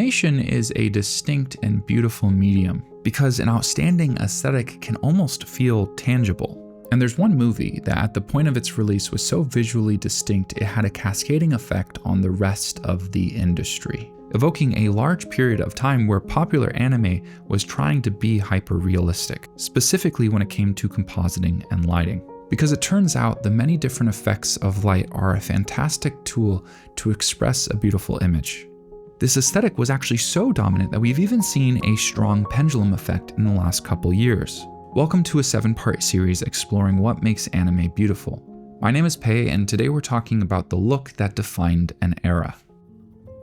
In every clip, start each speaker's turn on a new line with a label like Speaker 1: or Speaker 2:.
Speaker 1: Animation is a distinct and beautiful medium because an outstanding aesthetic can almost feel tangible. And there's one movie that at the point of its release was so visually distinct it had a cascading effect on the rest of the industry, evoking a large period of time where popular anime was trying to be hyper-realistic, specifically when it came to compositing and lighting. Because it turns out the many different effects of light are a fantastic tool to express a beautiful image. This aesthetic was actually so dominant that we've even seen a strong pendulum effect in the last couple years. Welcome to a 7-part series exploring what makes anime beautiful. My name is Pei, and today we're talking about the look that defined an era.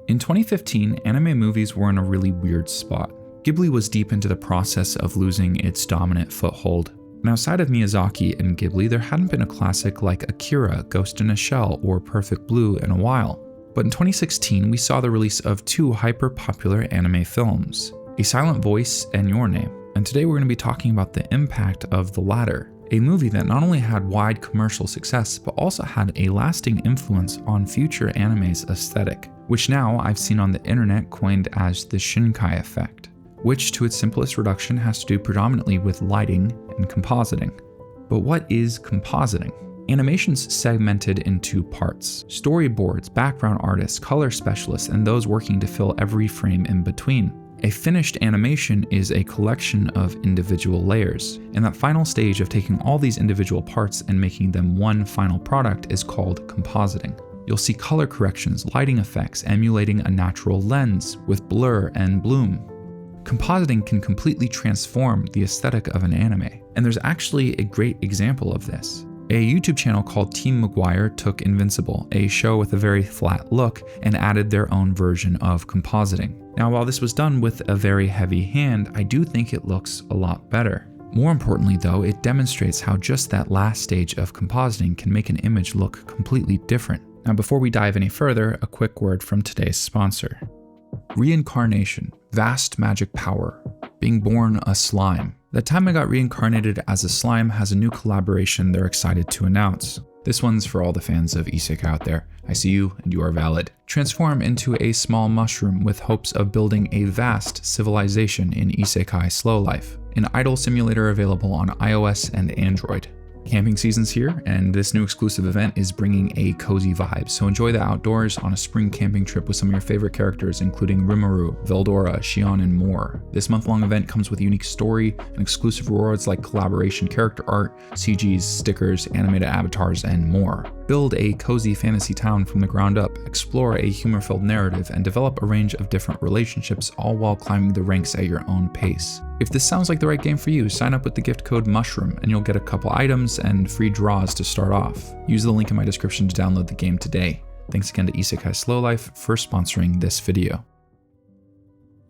Speaker 1: In 2015, anime movies were in a really weird spot. Ghibli was deep into the process of losing its dominant foothold. And outside of Miyazaki and Ghibli, there hadn't been a classic like Akira, Ghost in a Shell, or Perfect Blue in a while. But in 2016, we saw the release of 2 hyper-popular anime films, A Silent Voice and Your Name. And today we're going to be talking about the impact of the latter, a movie that not only had wide commercial success, but also had a lasting influence on future anime's aesthetic, which now I've seen on the internet coined as the Shinkai effect, which to its simplest reduction has to do predominantly with lighting and compositing. But what is compositing? Animation's segmented into parts: storyboards, background artists, color specialists, and those working to fill every frame in between. A finished animation is a collection of individual layers, and that final stage of taking all these individual parts and making them one final product is called compositing. You'll see color corrections, lighting effects, emulating a natural lens with blur and bloom. Compositing can completely transform the aesthetic of an anime, and there's actually a great example of this. A YouTube channel called Team McGuire took Invincible, a show with a very flat look, and added their own version of compositing. Now, while this was done with a very heavy hand, I do think it looks a lot better. More importantly though, it demonstrates how just that last stage of compositing can make an image look completely different. Now, before we dive any further, a quick word from today's sponsor. Reincarnation, vast magic power, being born a slime. The time I got reincarnated as a slime has a new collaboration they're excited to announce. This one's for all the fans of isekai out there. I see you and you are valid. Transform into a small mushroom with hopes of building a vast civilization in isekai slow life. An idle simulator available on iOS and Android. Camping season's here, and this new exclusive event is bringing a cozy vibe, so enjoy the outdoors on a spring camping trip with some of your favorite characters, including Rimuru, Veldora, Shion, and more. This month-long event comes with a unique story and exclusive rewards like collaboration character art, CGs, stickers, animated avatars, and more. Build a cozy fantasy town from the ground up, explore a humor-filled narrative, and develop a range of different relationships, all while climbing the ranks at your own pace. If this sounds like the right game for you, sign up with the gift code MUSHRUM and you'll get a couple items and free draws to start off. Use the link in my description to download the game today. Thanks again to Isekai Slow Life for sponsoring this video.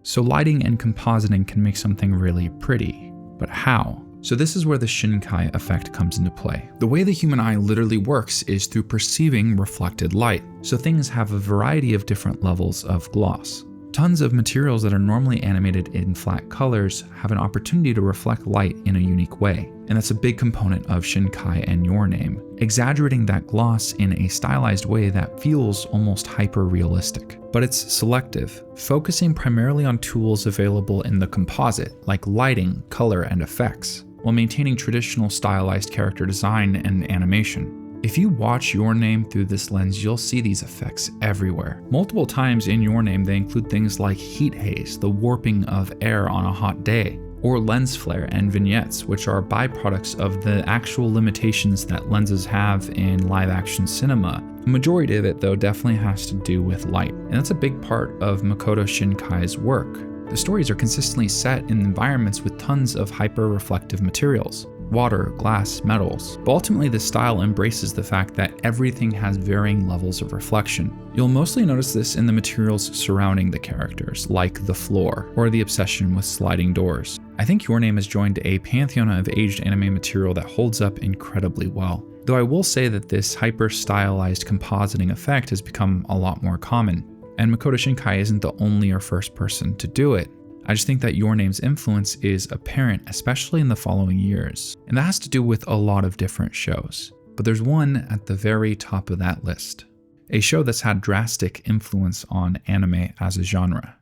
Speaker 1: So lighting and compositing can make something really pretty, but how? So this is where the Shinkai effect comes into play. The way the human eye literally works is through perceiving reflected light. So things have a variety of different levels of gloss. Tons of materials that are normally animated in flat colors have an opportunity to reflect light in a unique way. And that's a big component of Shinkai and Your Name, exaggerating that gloss in a stylized way that feels almost hyper-realistic. But it's selective, focusing primarily on tools available in the composite, like lighting, color, and effects, while maintaining traditional stylized character design and animation. If you watch Your Name through this lens, you'll see these effects everywhere. Multiple times in Your Name, they include things like heat haze, the warping of air on a hot day, or lens flare and vignettes, which are byproducts of the actual limitations that lenses have in live-action cinema. The majority of it, though, definitely has to do with light, and that's a big part of Makoto Shinkai's work. The stories are consistently set in environments with tons of hyper-reflective materials. Water, glass, metals. But ultimately, this style embraces the fact that everything has varying levels of reflection. You'll mostly notice this in the materials surrounding the characters, like the floor, or the obsession with sliding doors. I think Your Name has joined a pantheon of aged anime material that holds up incredibly well. Though I will say that this hyper-stylized compositing effect has become a lot more common. And Makoto Shinkai isn't the only or first person to do it. I just think that Your Name's influence is apparent, especially in the following years. And that has to do with a lot of different shows. But there's one at the very top of that list. A show that's had drastic influence on anime as a genre.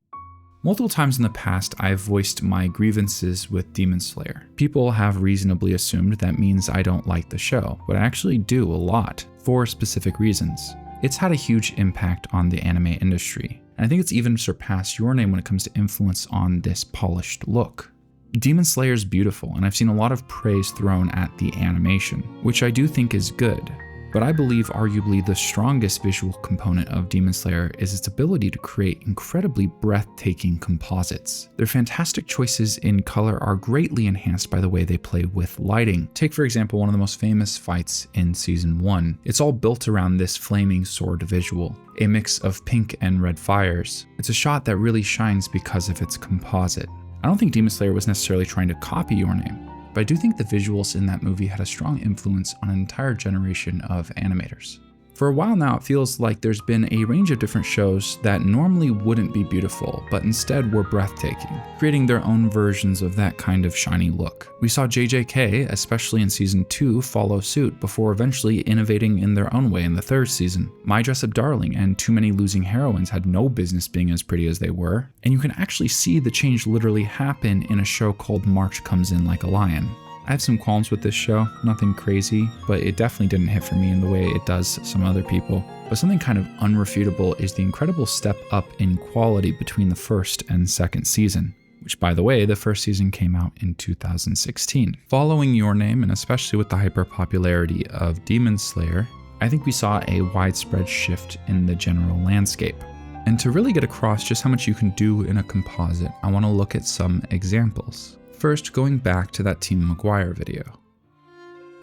Speaker 1: Multiple times in the past, I've voiced my grievances with Demon Slayer. People have reasonably assumed that means I don't like the show, but I actually do a lot, for specific reasons. It's had a huge impact on the anime industry, and I think it's even surpassed Your Name when it comes to influence on this polished look. Demon Slayer is beautiful, and I've seen a lot of praise thrown at the animation, which I do think is good. But I believe arguably the strongest visual component of Demon Slayer is its ability to create incredibly breathtaking composites. Their fantastic choices in color are greatly enhanced by the way they play with lighting. Take for example one of the most famous fights in Season 1. It's all built around this flaming sword visual, a mix of pink and red fires. It's a shot that really shines because of its composite. I don't think Demon Slayer was necessarily trying to copy Your Name, but I do think the visuals in that movie had a strong influence on an entire generation of animators. For a while now, it feels like there's been a range of different shows that normally wouldn't be beautiful, but instead were breathtaking, creating their own versions of that kind of shiny look. We saw JJK, especially in Season 2, follow suit before eventually innovating in their own way in the 3rd season. My Dress Up Darling and Too Many Losing Heroines had no business being as pretty as they were, and you can actually see the change literally happen in a show called March Comes In Like a Lion. I have some qualms with this show, nothing crazy, but it definitely didn't hit for me in the way it does some other people. But something kind of unrefutable is the incredible step up in quality between the 1st and 2nd season, which by the way, the 1st season came out in 2016. Following Your Name, and especially with the hyper popularity of Demon Slayer, I think we saw a widespread shift in the general landscape. And to really get across just how much you can do in a composite, I want to look at some examples. First, going back to that Team Maguire video.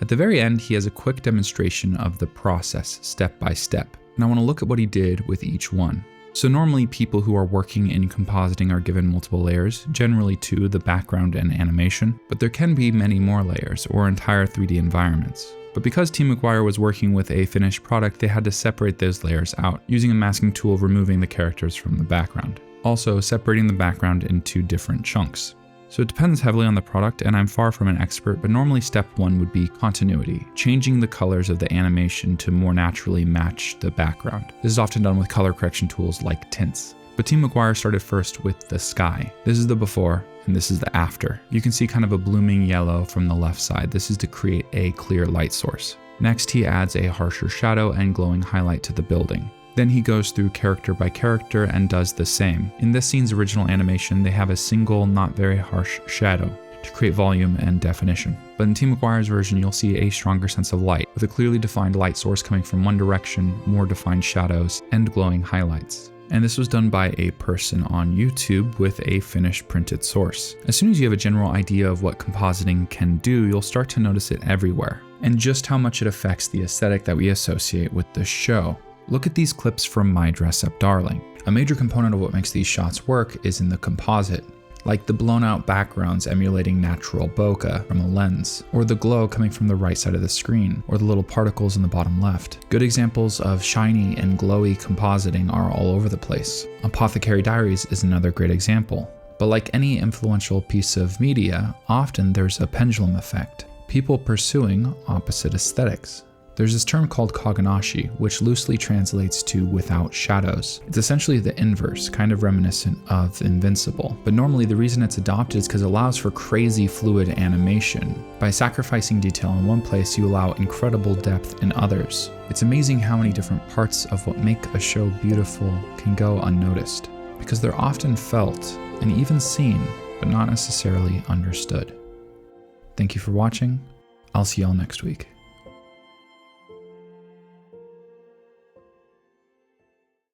Speaker 1: At the very end, he has a quick demonstration of the process step by step, and I want to look at what he did with each one. So normally people who are working in compositing are given multiple layers, generally 2, the background and animation, but there can be many more layers or entire 3D environments. But because Team Maguire was working with a finished product, they had to separate those layers out, using a masking tool removing the characters from the background. Also separating the background into different chunks. So it depends heavily on the product, and I'm far from an expert, but normally step 1 would be continuity, changing the colors of the animation to more naturally match the background. This is often done with color correction tools like tints. But Team Maguire started first with the sky. This is the before, and this is the after. You can see kind of a blooming yellow from the left side. This is to create a clear light source. Next, he adds a harsher shadow and glowing highlight to the building. Then he goes through character by character and does the same. In this scene's original animation, they have a single, not very harsh shadow to create volume and definition. But in Team Maguire's version, you'll see a stronger sense of light, with a clearly defined light source coming from one direction, more defined shadows, and glowing highlights. And this was done by a person on YouTube with a finished printed source. As soon as you have a general idea of what compositing can do, you'll start to notice it everywhere, and just how much it affects the aesthetic that we associate with the show. Look at these clips from My Dress Up Darling. A major component of what makes these shots work is in the composite, like the blown out backgrounds emulating natural bokeh from a lens, or the glow coming from the right side of the screen, or the little particles in the bottom left. Good examples of shiny and glowy compositing are all over the place. Apothecary Diaries is another great example. But like any influential piece of media, often there's a pendulum effect, people pursuing opposite aesthetics. There's this term called kaganashi, which loosely translates to without shadows. It's essentially the inverse, kind of reminiscent of Invincible. But normally the reason it's adopted is because it allows for crazy fluid animation. By sacrificing detail in one place, you allow incredible depth in others. It's amazing how many different parts of what make a show beautiful can go unnoticed, because they're often felt and even seen, but not necessarily understood. Thank you for watching. I'll see y'all next week.